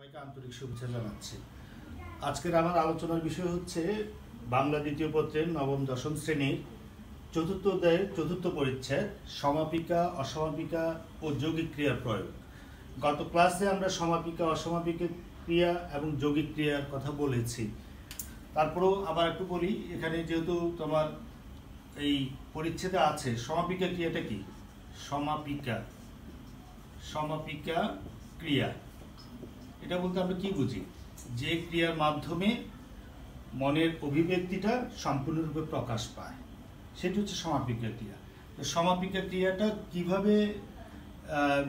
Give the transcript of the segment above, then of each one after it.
সবাইকে আন্তরিক শুভেচ্ছা জানাচ্ছি। আজকের আমার আলোচনার বিষয় হচ্ছে বাংলা দ্বিতীয় পত্রের নবম দশম শ্রেণীর চতুর্থ অধ্যায়ের চতুর্থ পরিচ্ছেদ সমাপিকা, অসমাপিকা ও যৌগিক ক্রিয়ার প্রয়োগ। গত ক্লাসে আমরা সমাপিকা, অসমাপিকা ক্রিয়া এবং যৌগিক ক্রিয়ার কথা বলেছি। তারপরেও আবার একটু বলি, এখানে যেহেতু তোমার এই পরিচ্ছেদে আছে সমাপিকা ক্রিয়াটা কি? সমাপিকা ক্রিয়া এটা বলতে আমরা কি বুঝি? যে ক্রিয়ার মাধ্যমে মনের অভিব্যক্তিটা সম্পূর্ণরূপে প্রকাশ পায়, সেটি হচ্ছে সমাপিকা ক্রিয়া। তো সমাপিকা ক্রিয়াটা কিভাবে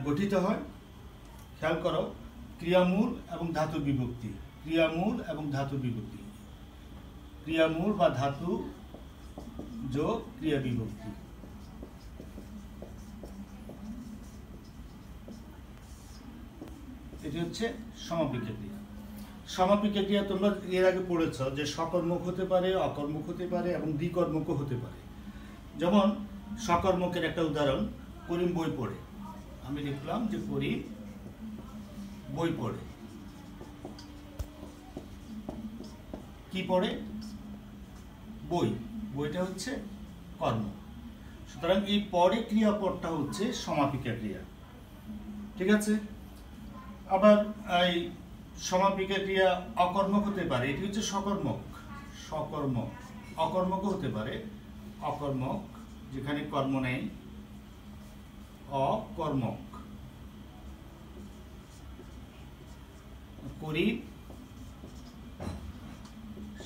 গঠিত হয় খেয়াল করো। ক্রিয়ামূল এবং ধাতু বিভক্তি, ক্রিয়ামূল এবং ধাতু বিভক্তি, ক্রিয়ামূল বা ধাতু যোগ ক্রিয়া বিভক্তি। এটি হচ্ছে সমাপিকা ক্রিয়া। সমাপিকা ক্রিয়া তোমরা এর আগে পড়েছ যে সকর্মক হতে পারে, অকর্মক হতে পারে এবং দ্বিকর্মক হতে পারে। যেমন সকর্মকের একটা উদাহরণ, করিম বই পড়ে। আমি লিখলাম যে করিম বই পড়ে। কি পড়ে? বই। বইটা হচ্ছে কর্ম। সুতরাং এই পরে ক্রিয়াপদটা হচ্ছে সমাপিকা ক্রিয়া। ঠিক আছে। আবার এই সমাপিকা ক্রিয়া অকর্মক হতে পারে, এটি হচ্ছে সকর্মক। অকর্মক হতে পারে, অকর্মক যেখানে কর্ম নেই, অকর্মক। করি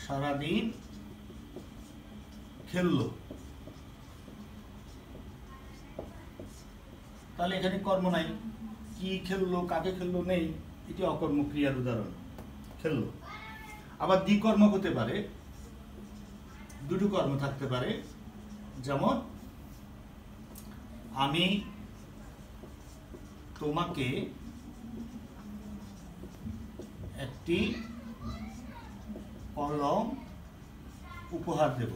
সারাদিন খেললো, তাহলে এখানে কর্ম নাই, কি খেললো, কাকে খেললো নেই, এটি অকর্মক ক্রিয়ার উদাহরণ, খেললো। আবার দ্বিকর্মক হতে পারে, দুটো কর্ম থাকতে পারে। যেমন আমি তোমাকে একটি কলম উপহার দেব।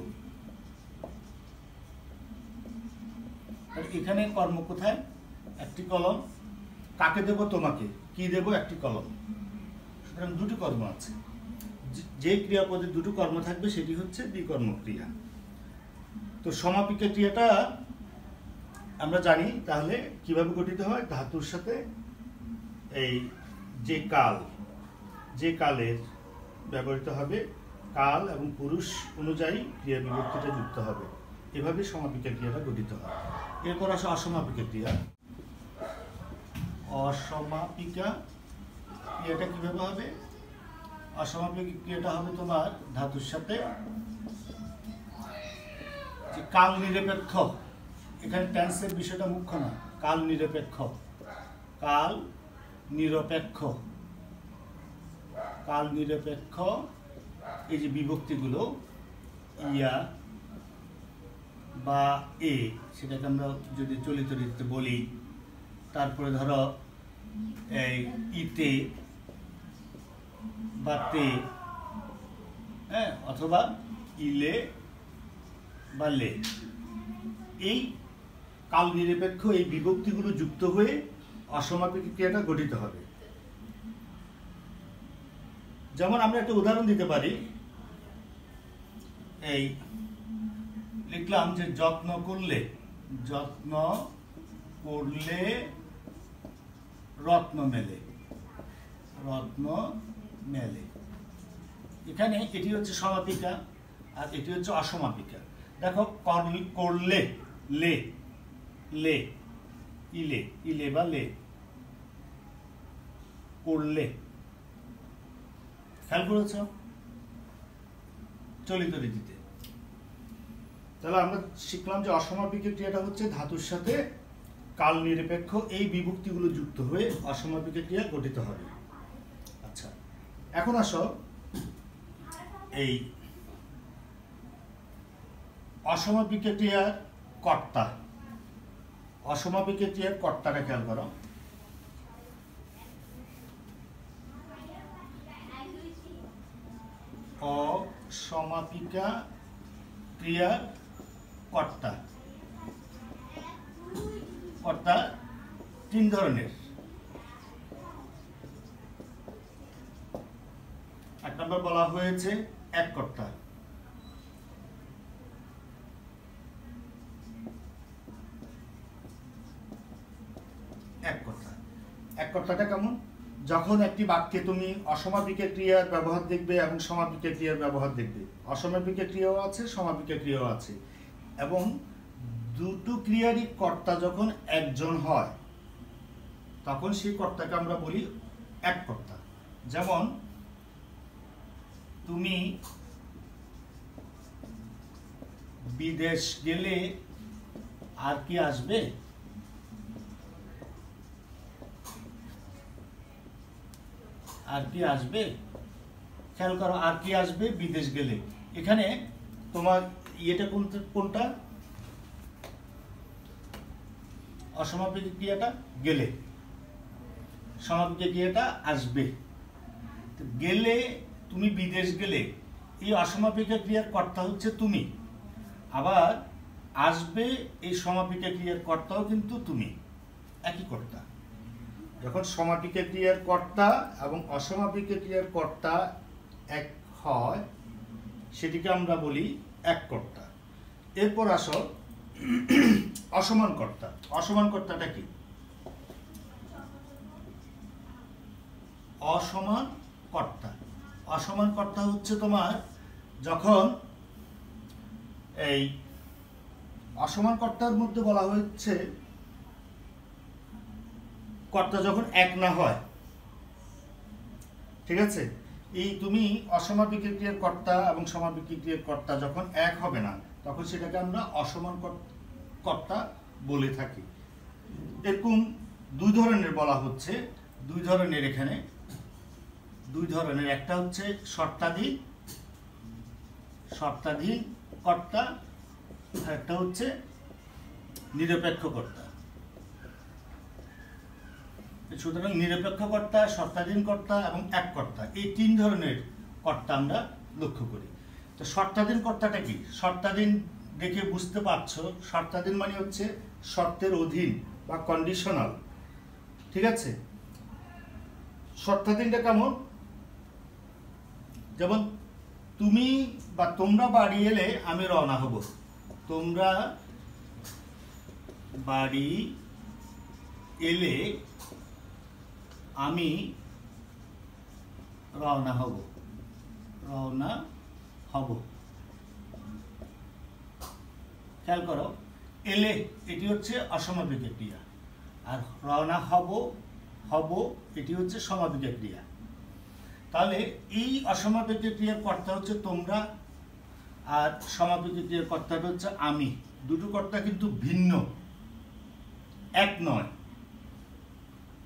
এখানে কর্ম কোথায়? একটি কলম। কাকে দেব? তোমাকে। কি দেব? একটি কলম। সুতরাং দুটি কর্ম আছে। যে ক্রিয়াপদে দুটো কর্ম থাকবে সেটি হচ্ছে দ্বিকর্মক ক্রিয়া। তো সমাপিকা ক্রিয়াটা আমরা জানি তাহলে কিভাবে গঠিত হয়। ধাতুর সাথে এই যে কালের ব্যবহৃত হবে, কাল এবং পুরুষ অনুযায়ী ক্রিয়া বিভক্তিটা যুক্ত হবে। এভাবে সমাপিকা ক্রিয়াটা গঠিত হয়। এরপর আসে অসমাপিকা ক্রিয়া। অসমাপিকা ক্রিয়াটা কিভাবে হবে? অসমাপিকা ক্রিয়াটা হবে তোমার ধাতুর সাথে যে কাল নিরপেক্ষ। এখানে টেন্সের বিষয়টা মুখ্য না, কাল নিরপেক্ষ। কাল নিরপেক্ষ এই যে বিভক্তিগুলো ইয়া বা এ, সেটাকে আমরা যদি চলিত রীতিতে বলি। তারপরে ধরো এই ইতে বা তে, হ্যাঁ, অথবা ইলে বা লে, এই কাল নিরপেক্ষ এই বিভক্তিগুলো যুক্ত হয়ে অসমাপিক ক্রিয়াটা গঠিত হবে। যেমন আমরা একটা উদাহরণ দিতে পারি। এই লিখলাম যে যত্ন করলে রত্ন মেলে। এখানে এটি হচ্ছে সমাপিকা আর এটি হচ্ছে অসমাপিকা। দেখো করলে ইলে বা লে, করলে, খেয়াল করেছ চলিত রীতিতে। তাহলে আমরা শিখলাম যে অসমাপিকা ক্রিয়াটা হচ্ছে ধাতুর সাথে কাল নিরপেক্ষ এই বিভক্তিগুলো যুক্ত হয়ে অসমাপিকা ক্রিয়া গঠিত হবে। আচ্ছা, এখন আসো এই অসমাপিকা ক্রিয়ার কর্তা। অসমাপিকা ক্রিয়ার কর্তাটা খেয়াল করো। অসমাপিকা ক্রিয়ার কর্তা তিন ধরনের। নাম্বার বলা হয়েছে এক কর্তা। এক কর্তা, এক কর্তাটা কেমন? যখন একটি বাক্যে তুমি অসমাপিকা ক্রিয়ার ব্যবহার দেখবে এবং সমাপিকা ক্রিয়ার ব্যবহার দেখবে, অসমাপিকা ক্রিয়াও আছে, সমাপিকা ক্রিয়াও আছে, এবং দুটো ক্রিয়ারই কর্তা যখন একজন হয় তখন সেই কর্তাকে আমরা বলি এক কর্তা। যেমন তুমি বিদেশ গেলে আর কি আসবে? আর কি আসবে? খেয়াল করো, আর কি আসবে বিদেশ গেলে। এখানে তোমার ইয়েটা কোনটা? অসমাপিক ক্রিয়াটা গেলে, সমাপিক ক্রিয়াটা আসবে। গেলে, তুমি বিদেশ গেলে, এই অসমাপিক ক্রিয়ার কর্তা হচ্ছে তুমি, আবার আসবে এই সমাপিকা ক্রিয়ার কর্তাও কিন্তু তুমি, একই কর্তা। যখন সমাপিকা ক্রিয়ার কর্তা এবং অসমাপিকা ক্রিয়ার কর্তা এক হয় সেটিকে আমরা বলি এক কর্তা। এরপর আসো অসমান কর্তা। অসমান কর্তাটা কি? অসমান কর্তা, অসমান কর্তা হচ্ছে তোমার যখন এই অসমান কর্তার মধ্যে বলা হচ্ছে কর্তা যখন এক না হয়, ঠিক আছে? এই তুমি অসমাপিক ক্রিয়ার কর্তা এবং সমাপিক ক্রিয়ার কর্তা যখন এক হবে না তখন সেটাকে আমরা অসমান কর্তা বলে থাকি। এরকম দুই ধরনের বলা হচ্ছে, দুই ধরনের, এখানে দুই ধরনের। একটা হচ্ছে শর্তাধীন কর্তা, আর একটা হচ্ছে নিরপেক্ষ কর্তা। সুতরাং নিরপেক্ষ কর্তা, শর্তাধীন কর্তা এবং এক কর্তা, এই তিন ধরনের কর্তা আমরা লক্ষ্য করি। তো শর্তাধীন কর্তাটা কি? শর্তাধীন দেখে বুঝতে পারছো, শর্তাধীন মানে হচ্ছে শর্তের অধীন বা কন্ডিশনাল, ঠিক আছে? শর্তাধীনটা কেমন? যেমন তুমি বা তোমরা বাড়ি এলে আমি রওনা হব। তোমরা বাড়ি এলে আমি রওনা হব। খেয়াল করো, এলে এটি হচ্ছে অসমাপিক ক্রিয়া, আর রওনা হব এটি হচ্ছে সমাপিক ক্রিয়া। তাহলে এই অসমাপিক ক্রিয়ার কর্তা হচ্ছে তোমরা, আর সমাপিক ক্রিয়ার কর্তাটা হচ্ছে আমি। দুটো কর্তা কিন্তু ভিন্ন, এক নয়।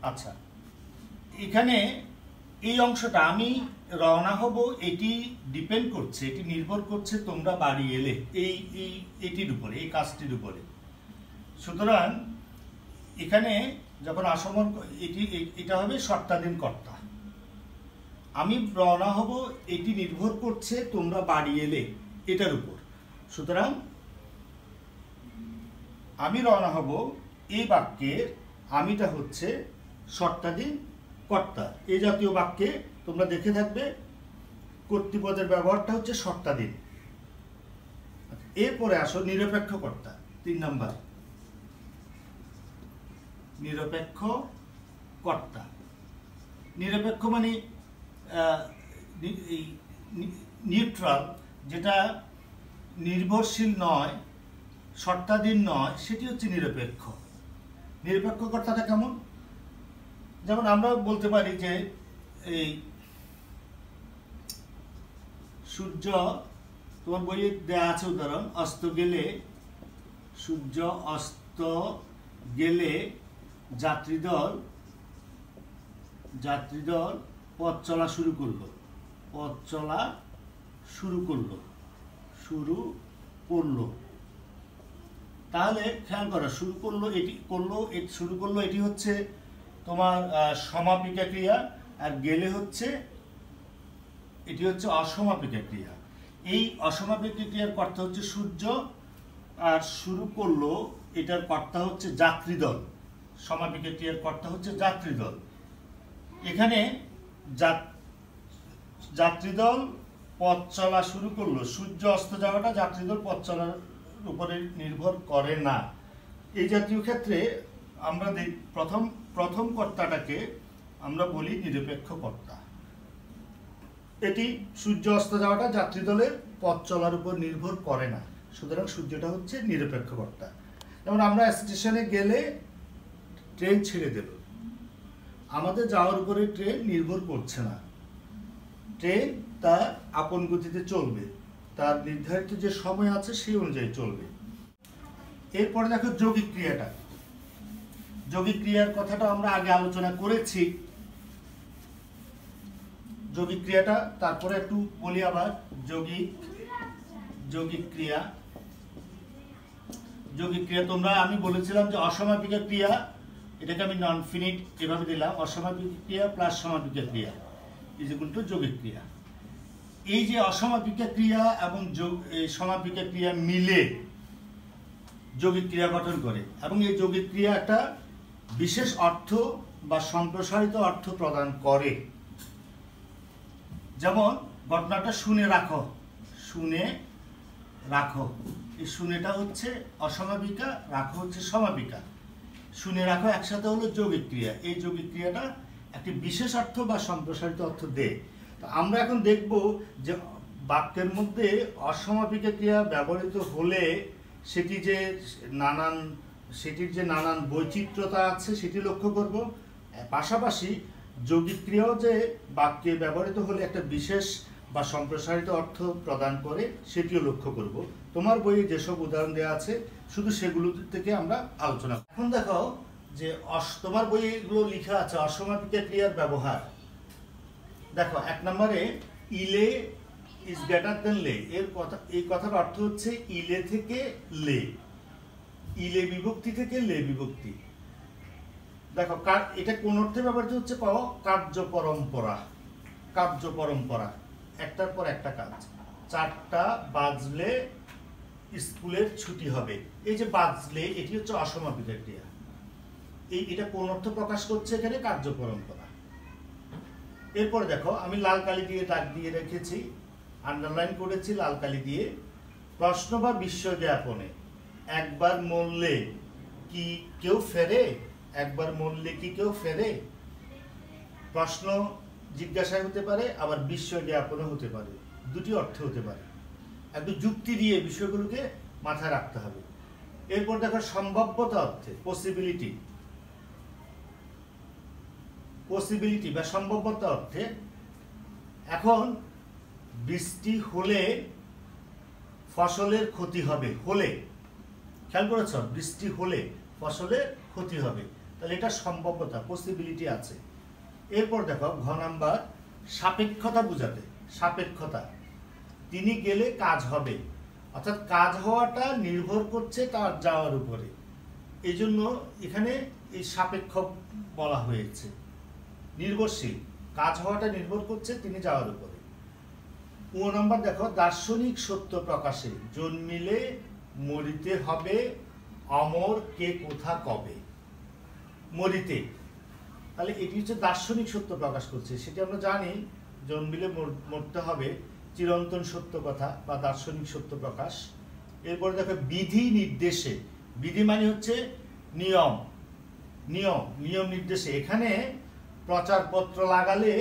আচ্ছা, এখানে এই অংশটা আমি রওনা হব, এটি ডিপেন্ড করছে, এটি নির্ভর করছে তোমরা বাড়ি এলে এটির উপরে, এই কাজটির উপরে। সুতরাং এখানে যখন অসমান, এটা হবে শর্তাধীন কর্তা। আমি রওনা হব এটি নির্ভর করছে তোমরা বাড়ি এলে এটার উপর। সুতরাং আমি রওনা হব এই বাক্যের আমিটা হচ্ছে শর্তাধীন কর্তা। এই জাতীয় বাক্যে তোমরা দেখে থাকবে কর্তৃপদের ব্যবহারটা হচ্ছে শর্তাধীন। এরপরে আসো নিরপেক্ষ কর্তা, 3 নাম্বার। নিরপেক্ষ কর্তা, নিরপেক্ষ মানে নিউট্রাল, যেটা নির্ভরশীল নয়, শর্তাধীন নয়, সেটি হচ্ছে নিরপেক্ষ। নিরপেক্ষ কর্তাটা কেমন? যেমন আমরা বলতে পারি যে এই সূর্য, তোমার বইয়ে দেওয়া আছে উদাহরণ, অস্ত গেলে, সূর্য অস্ত গেলে যাত্রীদল পথ চলা শুরু করলো। তাহলে খেয়াল করো, শুরু করলো এটি হচ্ছে তোমার সমাপিকা ক্রিয়া, আর গেলে হচ্ছে এটি হচ্ছে অসমাপিকা ক্রিয়া। এই অসমাপিকা ক্রিয়ার কর্তা হচ্ছে সূর্য, আর শুরু করলো এটার কর্তা হচ্ছে যাত্রীদল। সমাপিকা ক্রিয়ার কর্তা হচ্ছে যাত্রীদল। এখানে যাত্রীদল পথ চলা শুরু করলো, সূর্য অস্ত যাওয়াটা যাত্রীদল পথ চলার উপরে নির্ভর করে না। এই জাতীয় ক্ষেত্রে আমরা প্রথম কর্তাটাকে আমরা বলি নিরপেক্ষ কর্তা। এটি সূর্য অস্ত যাওয়াটা যাত্রীদলের পথ চলার উপর নির্ভর করে না, সুতরাং সূর্যটা হচ্ছে নিরপেক্ষ কর্তা। যেমন আমরা স্টেশনে গেলে ট্রেন ছেড়ে দেব, আমাদের যাওয়ার উপরে ট্রেন নির্ভর করছে না, ট্রেন তার আপন গতিতে চলবে, তার নির্ধারিত যে সময় আছে সেই অনুযায়ী চলবে। এরপরে দেখো যৌগিক ক্রিয়াটা। যৌগিক ক্রিয়ার কথাটা আমরা আগে আলোচনা করেছি। যৌগিক ক্রিয়াটা তারপরে একটু বলি আবার। যৌগিক ক্রিয়া তোমরা, আমি বলেছিলাম যে অসমাপিকা ক্রিয়া, এটাকে আমি নন ফিনিট এভাবে দিলাম, অসমাপিকা ক্রিয়া প্লাস সমাপিকা ক্রিয়া ইজ ইকুয়াল টু যৌগিক ক্রিয়া। এই যে অসমাপিকা ক্রিয়া এবং সমাপিকা ক্রিয়া মিলে যৌগিক ক্রিয়া গঠন করে, এবং এই যৌগিক ক্রিয়া একটা বিশেষ অর্থ বা সম্প্রসারিত অর্থ প্রদান করে। যেমন ঘটনাটা শুনে রাখো, এই শুনেটা হচ্ছে অসমাপিকা, রাখো হচ্ছে সমাপিকা। শুনে রাখো একসাথে হলো যৌগিক ক্রিয়া। এই যৌগিক ক্রিয়াটা একটি বিশেষ অর্থ বা সম্প্রসারিত অর্থ দেয়। তো আমরা এখন দেখব যে বাক্যের মধ্যে অসমাপিকা ক্রিয়া ব্যবহৃত হলে সেটির যে নানান বৈচিত্র্যতা আছে সেটি লক্ষ্য করব। পাশাপাশি যৌগিক ক্রিয়াও যে বাক্যে ব্যবহৃত হলে একটা বিশেষ বা সম্প্রসারিত অর্থ প্রদান করে সেটিও লক্ষ্য করব। তোমার বইয়ে যেসব উদাহরণ দেওয়া আছে শুধু সেগুলো থেকে আমরা আলোচনা। এখন দেখো যে তোমার বইয়ে এগুলো লেখা আছে অসমাপিকা ক্রিয়ার ব্যবহার। দেখো 1 নম্বরে ইলে ইজ গ্রেটার দেন লে, এই কথার অর্থ হচ্ছে ইলে থেকে লে, ইলে বিভক্তি থেকে লে বিভক্তি। দেখো এটা কোন অর্থে ব্যবহৃত হচ্ছে পাও, কার্য পরম্পরা, একটার পর একটা কাজ। 4টা বাজলে স্কুলের ছুটি হবে, এই যে বাজলে এটি হচ্ছে অসমাপিকা ক্রিয়া। এটা কোন অর্থ প্রকাশ করছে এখানে, কার্য পরম্পরা। এরপরে দেখো আমি লাল কালি দিয়ে দাগ দিয়ে রেখেছি, আন্ডারলাইন করেছি লাল কালি দিয়ে। প্রশ্ন বা বিস্ময় জ্ঞাপনে একবার মরলে কি কেউ ফেরে, প্রশ্ন জিজ্ঞাসায় হতে পারে, আবার বিস্ময় জ্ঞাপনে হতে পারে, দুটি অর্থ হতে পারে। একটু যুক্তি দিয়ে বিষয়গুলোকে মাথায় রাখতে হবে। এরপর দেখো সম্ভাব্যতা অর্থে পসিবিলিটি বা সম্ভাব্যতা অর্থে, এখন বৃষ্টি হলে ফসলের ক্ষতি হবে, খেয়াল করেছ, বৃষ্টি হলে ফসলের ক্ষতি হবে, তাহলে এটা সম্ভাব্যতা, পসিবিলিটি আছে। এরপর দেখো ঘ নাম্বার সাপেক্ষতা বুঝাতে, তিনি গেলে কাজ হবে, অর্থাৎ কাজ হওয়াটা নির্ভর করছে তার যাওয়ার উপরে, এই জন্য এখানে এই সাপেক্ষ বলা হয়েছে, নির্ভরশীল, কাজ হওয়াটা নির্ভর করছে তিনি যাওয়ার উপরে। 5 নম্বর দেখো দার্শনিক সত্য প্রকাশে জন্মিলে মরিতে হবে, অমর কে কোথা কবে। মরিতে, তাহলে এটি হচ্ছে দার্শনিক সত্য প্রকাশ করছে, সেটি আমরা জানি, জন্মিলে মরতে হবে, চিরন্তন সত্য কথা বা দার্শনিক সত্য প্রকাশ। এরপরে দেখো বিধি নির্দেশে, বিধি মানে হচ্ছে নিয়ম নির্দেশে, এখানে প্রচারপত্র লাগালে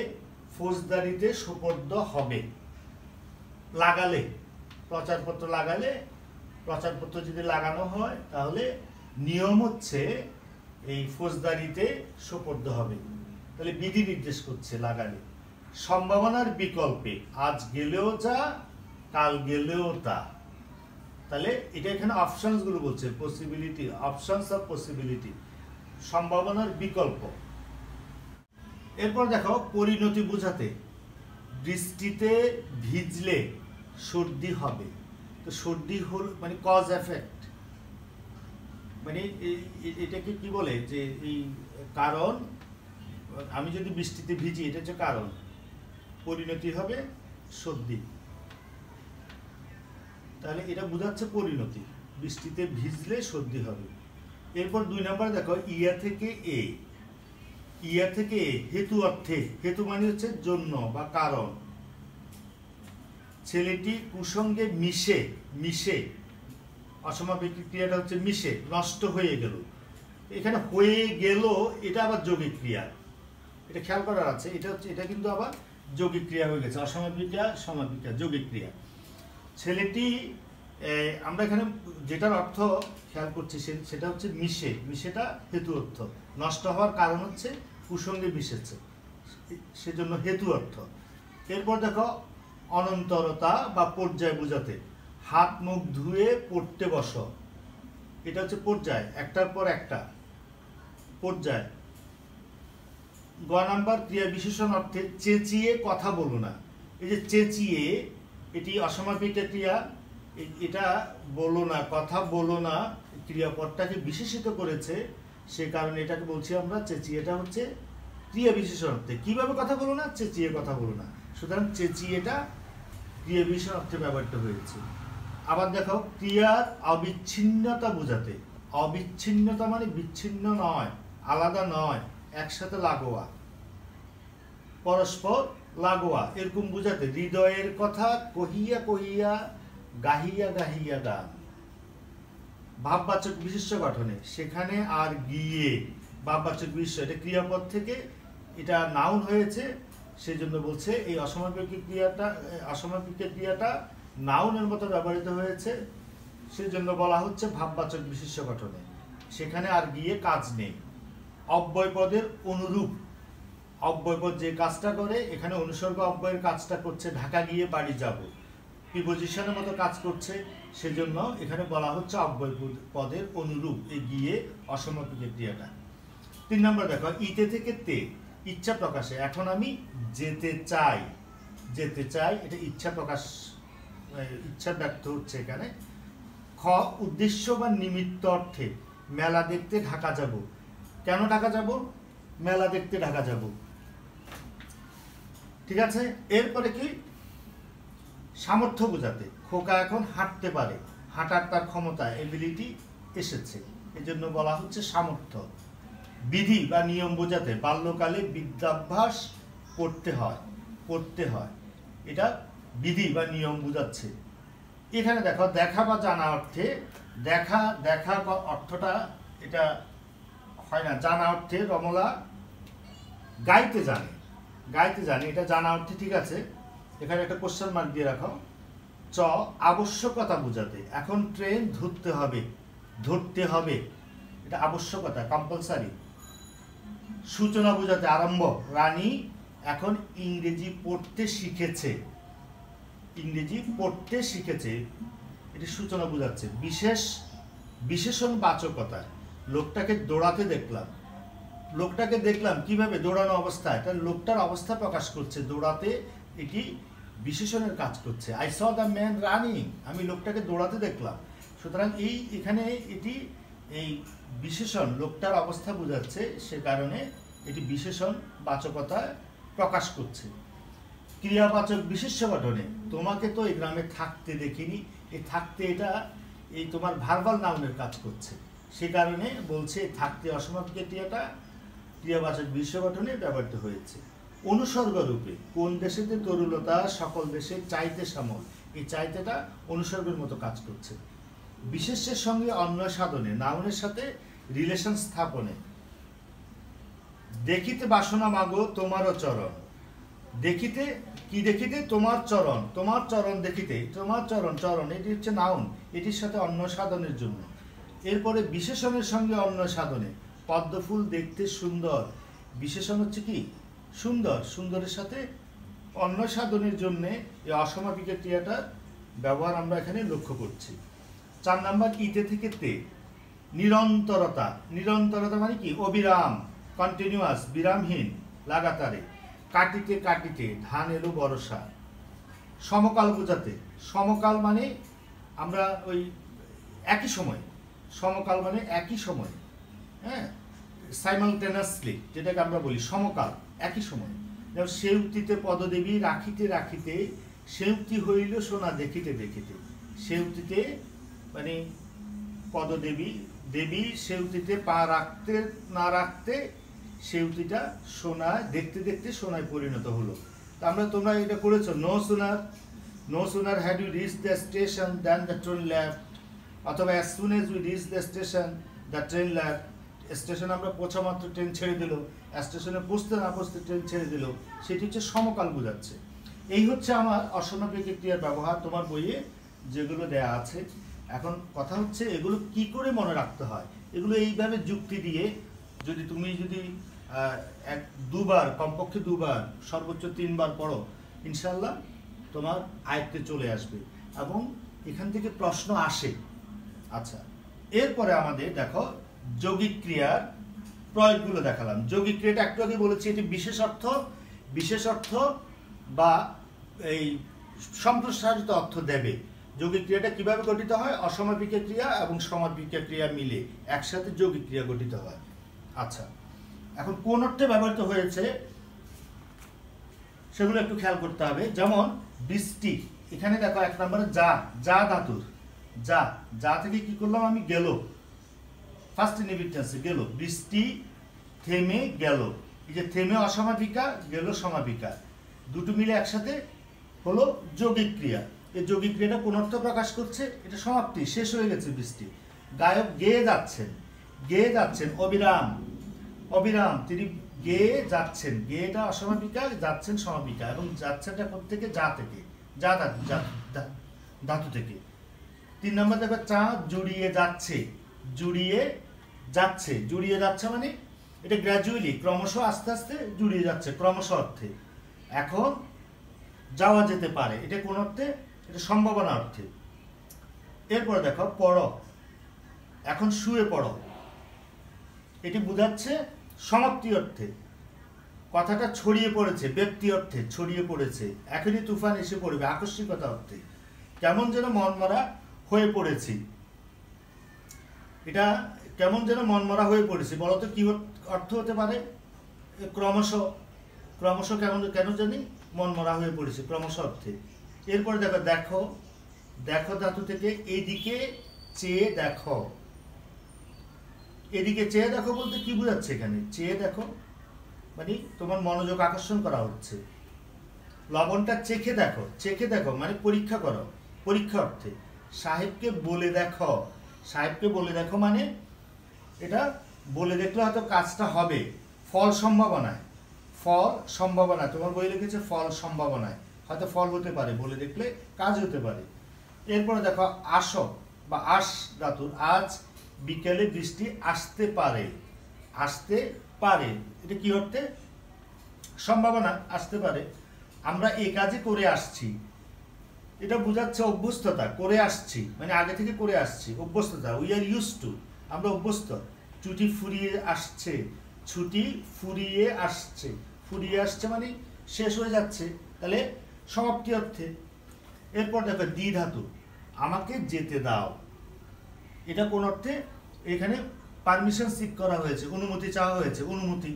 ফৌজদারিতে সোপর্দ হবে। প্রচারপত্র যদি লাগানো হয় তাহলে নিয়ম হচ্ছে এই ফৌজদারিতে সোপর্দ হবে, তাহলে বিধি নির্দেশ করছে লাগালে। সম্ভাবনার বিকল্পে আজ গেলেও যা, কাল গেলেও তা, তাহলে এটা এখানে অপশনস গুলো বলছে, পসিবিলিটি, অপশনস অফ পসিবিলিটি, সম্ভাবনার বিকল্প। এরপর দেখো পরিণতি বোঝাতে, বৃষ্টিতে ভিজলে সর্দি হবে, তো সর্দি হল মানে কজ এফেক্ট, মানে এটাকে কি বলে যে এই কারণ, আমি যদি বৃষ্টিতে ভিজি এটা হচ্ছে কারণ, পরিণতি হবে সর্দি, তাহলে এটা বোঝাচ্ছে পরিণতি, বৃষ্টিতে ভিজলে সর্দি হবে। এরপর 2 নম্বর দেখো ইয়া থেকে এ, হেতু অর্থে, হেতু মানে হচ্ছে জন্য বা কারণ, ছেলেটি কুসঙ্গে মিশে মিশে, অসমাপিক ক্রিয়াটা হচ্ছে মিশে, নষ্ট হয়ে গেল। এখানে হয়ে গেল এটা আবার যৌগিক ক্রিয়া, এটা খেয়াল করার আছে। এটা কিন্তু আবার যৌগিক ক্রিয়া হয়ে গেছে, অসমাপিকা সমাপিকা যৌগিক ক্রিয়া। ছেলেটি, আমরা এখানে যেটার অর্থ খেয়াল করছি সেটা হচ্ছে মিশে, মিশেটা হেতু অর্থ, নষ্ট হওয়ার কারণ হচ্ছে কুসঙ্গে মিশেছে, সেজন্য হেতু অর্থ। এরপর দেখো অনন্তরতা বা পর্যায় বোঝাতে, হাত মুখ ধুয়ে পড়তে বসো, এটা হচ্ছে পর্যায়, একটার পর একটা পর্যায়। গ নাম্বার ক্রিয়া বিশেষণ অর্থে চেঁচিয়ে কথা বলো না। এই যে চেঁচিয়ে, এটি অসমাপিকা ক্রিয়া, এটা বলো না, কথা বলো না ক্রিয়াপদটাকে বিশেষিত করেছে, সে কারণে এটাকে বলছি আমরা চেঁচিয়ে। এটা হচ্ছে ক্রিয়া বিশেষণ অর্থে। কিভাবে কথা বলো না? চেঁচিয়ে কথা বলো না। সুতরাং চেঁচিয়েটা ক্রিয়া বিশেষণ অর্থে ব্যবহৃত হয়েছে। আবার দেখো ক্রিয়ার অবিচ্ছিন্নতা বোঝাতে, অবিচ্ছিন্নতা মানে বিচ্ছিন্ন নয়, আলাদা নয়, একসাথে লাগোয়া, পরস্পর লাগোয়া, এরকম বোঝাতে। হৃদয়ের কথা কহিয়া কহিয়া গাহিয়া গাহিয়া গান, ভাববাচক বিশেষ্য গঠনে, সেখানে আর গিয়ে, ভাববাচক বিশেষ্য, এটা ক্রিয়াপদ থেকে এটা নাউন হয়েছে, সেজন্য বলছে এই অসমাপিক ক্রিয়াটা নাউনের মতো ব্যবহৃত হয়েছে, সেজন্য বলা হচ্ছে ভাববাচক বিশেষ্য গঠনে, সেখানে আর গিয়ে কাজ নেই। অব্যয়পদের অনুরূপ, অব্যয়পদ যে কাজটা করে, এখানে অনুসর্গ অব্যয়ের কাজটা করছে, ঢাকা গিয়ে বাড়ি যাব, প্রিপোজিশনের মতো কাজ করছে, সেজন্য এখানে বলা হচ্ছে অব্যয় পদের অনুরূপ, এই গিয়ে অসমাপিক ক্রিয়াটা। 3 নম্বর দেখো ইতে থেকে তে, ইচ্ছা প্রকাশে, এখন আমি যেতে চাই, যেতে চাই, এটা ইচ্ছা প্রকাশ, ইচ্ছা ব্যক্ত হচ্ছে এখানে। খ উদ্দেশ্য বা নিমিত্ত অর্থে, মেলা দেখতে ঢাকা যাব। কেন ঢাকা যাব? মেলা দেখতে ঢাকা যাব, ঠিক আছে। এরপরে কি? সামর্থ্য বোঝাতে, খোকা এখন হাঁটতে পারে, হাঁটার তার ক্ষমতা, এবিলিটি এসেছে, এজন্য বলা হচ্ছে সামর্থ্য। বিধি বা নিয়ম বোঝাতে, বাল্যকালে বিদ্যাভ্যাস করতে হয়, এটা বিধি বা নিয়ম বোঝাচ্ছে। এখানে দেখো দেখা বা জানা অর্থে, দেখা অর্থটা এটা হয় না, জানা অর্থে রমলা গাইতে জানে, এটা জানা অর্থে, ঠিক আছে। এখানে একটা কোশ্চেন মার্ক দিয়ে রাখো। চ আবশ্যকতা বোঝাতে, এখন ট্রেন ধরতে হবে, এটা আবশ্যকতা, কম্পালসারি। সূচনা বোঝাতে, আরম্ভ, রানী এখন ইংরেজি পড়তে শিখেছে, এটি সূচনা বোঝাচ্ছে। বিশেষণ বাচকতা, লোকটাকে দেখলাম কিভাবে? দৌড়ানো অবস্থায়, তার লোকটার অবস্থা প্রকাশ করছে, দৌড়াতে, এটি বিশেষণের কাজ করছে। I saw the man running, আমি লোকটাকে দৌড়াতে দেখলাম। সুতরাং এখানে এটি এই বিশেষণ লোকটার অবস্থা বোঝাচ্ছে, সে কারণে এটি বিশেষণ বাচকতা প্রকাশ করছে। ক্রিয়াবাচক বিশেষ্য গঠনে, তোমাকে তো এই গ্রামে থাকতে দেখিনি, এই থাকতে এটা এই তোমার ভার্বাল নাউনের কাজ করছে, সে কারণে বলছে থাকতে অসমাপিক ক্রিয়াটা ক্রিয়াবাচক বিশেষ্য গঠনে ব্যবহৃত হয়েছে। অনুসর্গ রূপে, কোন দেশেতে তরুলতা সকল দেশে চাইতে সামল, এই চাইতেটা অনুসর্গের মতো কাজ করছে। বিশেষ্যের সঙ্গে অন্বয় সাধনে, নাউনের সাথে রিলেশন স্থাপনে। দেখিতে বাসনা মাগো তোমারও চরণ, দেখিতে কি? দেখিতে তোমার চরণ দেখিতে, তোমার চরণ, এটি হচ্ছে নাউন, এটির সাথে অন্বয় সাধনের জন্য। এরপরে বিশেষণের সঙ্গে অন্বয় সাধনে, পদ্মফুল দেখতে সুন্দর, বিশেষণ হচ্ছে কি? সুন্দরের সাথে অন্বয় সাধনের জন্য এই অসমাপিক ক্রিয়াটার ব্যবহার আমরা এখানে লক্ষ্য করছি। 4 নাম্বার ইতে থেকে তে, নিরন্তরতা মানে কি? অবিরাম, কন্টিনিউয়াস, বিরামহীন, লাগাতারে। কাটিতে ধান এলো বর্ষা। সমকাল বোঝাতে, সমকাল মানে আমরা ওই একই সময়, সমকাল মানে একই সময়, হ্যাঁ, সাইমালটেনাসলি যেটাকে আমরা বলি সমকাল, একই সময়। যেমন সেউক্তিতে পদদেবী রাখিতে সেউক্তি হইল সোনা দেখিতে। সেউক্তিতে মানে দেবী সেউক্তিতে পা রাখতে সেউতিটা সোনায় দেখতে সোনায় পরিণত হলো। তোমরা এটা করেছো, no no sooner had you reach the station then the train left, অথবা as soon as we reach the station the train left. স্টেশনে আমরা পৌঁছা মাত্র ট্রেন ছেড়ে দিল, স্টেশনে পৌঁছতে না পৌঁছতে ট্রেন ছেড়ে দিল, সেটি হচ্ছে সমকাল বোঝাচ্ছে। এই হচ্ছে আমার অসমাপিক ক্রিয়ার ব্যবহার তোমার বইয়ে যেগুলো দেয়া আছে। এখন কথা হচ্ছে এগুলো কি করে মনে রাখতে হয়। এগুলো এইভাবে যুক্তি দিয়ে যদি তুমি দুবার, কমপক্ষে দুবার, সর্বোচ্চ 3 বার পড়ো, ইনশাল্লাহ তোমার আয়ত্তে চলে আসবে এবং এখান থেকে প্রশ্ন আসে। আচ্ছা, এরপরে আমাদের দেখো যৌগিক ক্রিয়ার প্রয়োগগুলো দেখালাম। যৌগিক ক্রিয়াটা একটু আগে বলেছি এটি বিশেষ অর্থ বা এই সম্প্রসারিত অর্থ দেবে। যৌগিক ক্রিয়াটা কিভাবে গঠিত হয়? অসমাপিক ক্রিয়া এবং সমাপিক ক্রিয়া মিলে একসাথে যৌগিক ক্রিয়া গঠিত হয়। আচ্ছা, এখন কোন অর্থে ব্যবহৃত হয়েছে সেগুলো একটু খেয়াল করতে হবে। যেমন বৃষ্টি, এখানে দেখো 1 নম্বরে যা ধাতুর, যা থেকে কি করলাম আমি? গেল, ফার্স্ট ইনডিফিনিট টেন্সে গেল। বৃষ্টি থেমে গেল, এই যে থেমে অসমাপিকা, গেল সমাপিকা, দুটো মিলে একসাথে হলো যৌগিক ক্রিয়া। এই যৌগিক ক্রিয়াটা কোন অর্থ প্রকাশ করছে? এটা সমাপ্তি, শেষ হয়ে গেছে বৃষ্টি। গায়ক গেয়ে যাচ্ছেন অবিরাম তিনি গেয়ে যাচ্ছেন। গেয়েটা অসমাপিকা, যাচ্ছেন সমাপিকা, এবং যাচ্ছেনটা প্রত্যেকে যা ধাতু থেকে। 3 নম্বর দেখো চা জুড়িয়ে যাচ্ছে মানে এটা গ্র্যাজুয়ালি, ক্রমশ আস্তে আস্তে জুড়িয়ে যাচ্ছে, ক্রমশ অর্থে। এখন যাওয়া যেতে পারে, এটা কোন অর্থে? এটা সম্ভাবনা অর্থে। এরপরে দেখো পড়ো, এখন শুয়ে পড়ো, এটি বোঝাচ্ছে সমাপ্তি অর্থে। কথাটা ছড়িয়ে পড়েছে, ব্যক্তি অর্থে ছড়িয়ে পড়েছে, এখনই তুফান এসে পড়বে, আকস্মিকতা অর্থে। কেমন যেন মনমরা হয়ে পড়েছি, এটা কেমন যেন মনমরা হয়ে পড়েছি, বলতো কি অর্থ হতে পারে? ক্রমশ কেন জানি মনমরা হয়ে পড়েছে, ক্রমশ অর্থে। এরপরে দেখো ধাতু থেকে এদিকে চেয়ে দেখো। এদিকে চেয়ে দেখো বলতে কি বোঝাচ্ছে? এখানে চেয়ে দেখো মানে তোমার মনোযোগ আকর্ষণ করা হচ্ছে। লবণটা চেখে দেখো মানে পরীক্ষা করো, পরীক্ষা অর্থে। সাহেবকে বলে দেখো মানে এটা বলে দেখলে হয়তো কাজটা হবে, ফল সম্ভাবনায়, তোমার বই লিখেছে ফল সম্ভাবনায়, হয়তো ফল হতে পারে, বলে দেখলে কাজ হতে পারে। এরপরে দেখো আসো বা আস ধাতুর, আজ বিকেলে বৃষ্টি আসতে পারে, এটা কি অর্থে? সম্ভাবনা, আসতে পারে। আমরা এই কাজে করে আসছি, এটা বোঝাচ্ছে অভ্যস্ততা, করে আসছি মানে আগে থেকে করে আসছি, অভ্যস্ততা। উই আর ইউজ টু, আমরা অভ্যস্ত। ছুটি ফুরিয়ে আসছে মানে শেষ হয়ে যাচ্ছে, তাহলে সমাপ্তি অর্থে। এরপর দেখো দ্বি ধাতু, আমাকে যেতে দাও, এটা কোন অর্থে? এখানে পারমিশন সিক করা হয়েছে, অনুমতি চাওয়া হয়েছে, অনুমতি।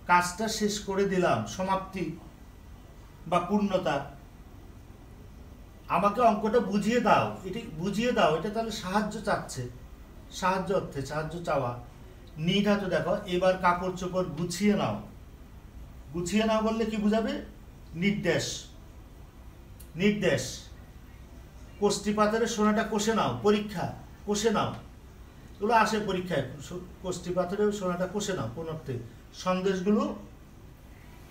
কাজটা শেষ করে দিলাম, সমাপ্তি বা পূর্ণতা। আমাকে অঙ্কটা বুঝিয়ে দাও, এটা তাহলে সাহায্য চাচ্ছে, সাহায্য অর্থে, সাহায্য চাওয়া। নি ধাতু দেখো, এবার কাপড় চোপড় গুছিয়ে নাও বললে কি বুঝাবে? নির্দেশ। কোষ্ঠী পাথরের সোনাটা কষে নাও, পরীক্ষা, কষে নাও, এগুলো আসে পরীক্ষায়। কোষ্ঠী পাথরের সোনাটা কষে নাও কোন অর্থে? সন্দেশগুলো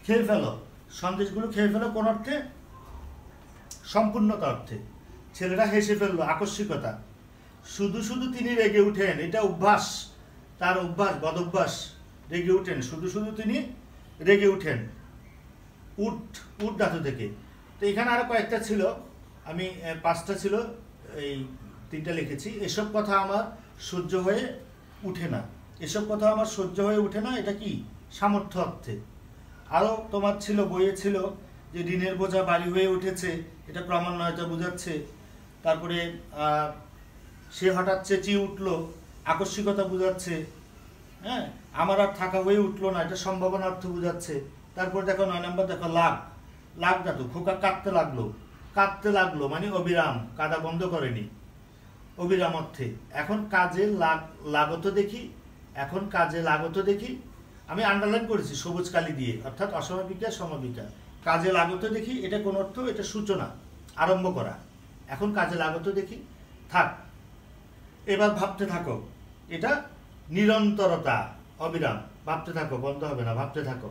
খেয়ে ফেলো কোন অর্থে? সম্পূর্ণতা অর্থে। ছেলেরা হেসে ফেললো, আকস্মিকতা। শুধু তিনি রেগে উঠেন, এটা অভ্যাস, তার অভ্যাস, বদ অভ্যাস, রেগে উঠেন, শুধু তিনি রেগে উঠেন। উঠ ধাতু থেকে। তো এখানে আরো কয়েকটা ছিল, আমি 5টা ছিল, এই 3টা লিখেছি। এসব কথা আমার সহ্য হয়ে উঠে না, এটা কি? সামর্থ্য অর্থে। আরো তোমার ছিল, বইয়ে ছিল যে ঋণের বোঝা ভারী হয়ে উঠেছে, এটা ক্রমান্বয়তা বোঝাচ্ছে। তারপরে সে হঠাৎ চেঁচিয়ে উঠলো, আকস্মিকতা বোঝাচ্ছে। হ্যাঁ, আমার আর থাকা হয়ে উঠলো না, এটা সম্ভাবনা অর্থ বোঝাচ্ছে। তারপর দেখো 9 নম্বর দেখো লাগ ধাতু, খোকা কাঁদতে লাগলো মানে অবিরাম, কাদা বন্ধ করেনি, অবিরাম অর্থে। এখন কাজে লাগত দেখি, আমি আন্ডারলাইন করেছি সবুজ কালি দিয়ে, অর্থাৎ অসমাপিকা সমাপিকা। কাজে লাগত দেখি, এটা কোন অর্থ? এটা সূচনা, আরম্ভ করা। এখন কাজে লাগতো দেখি, থাক, এবার ভাবতে থাকো। এটা নিরন্তরতা, অবিরাম ভাবতে থাকো, বন্ধ হবে না, ভাবতে থাকো।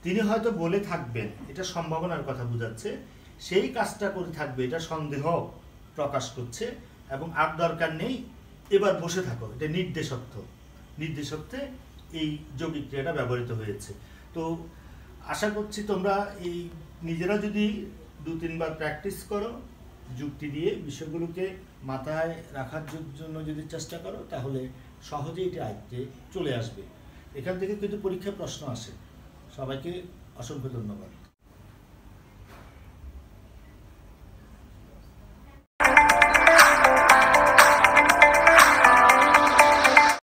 তিনি হয়তো বলে থাকবেন, এটা সম্ভাবনার কথা বোঝাচ্ছে, সেই কাজটা করে থাকবে, এটা সন্দেহ প্রকাশ করছে, এবং আর দরকার নেই, এবার বসে থাকো। এটা নির্দেশত্বে এই যৌগিক ক্রিয়াটা ব্যবহৃত হয়েছে। তো আশা করছি তোমরা এই নিজেরা যদি 2-3 বার প্র্যাকটিস করো, যুক্তি দিয়ে বিষয়গুলোকে মাথায় রাখার জন্য যদি চেষ্টা করো, তাহলে সহজেই এটা আয়ত্তে চলে আসবে। এখান থেকে কিন্তু পরীক্ষায় প্রশ্ন আসে। সবাইকে অসংখ্য ধন্যবাদ।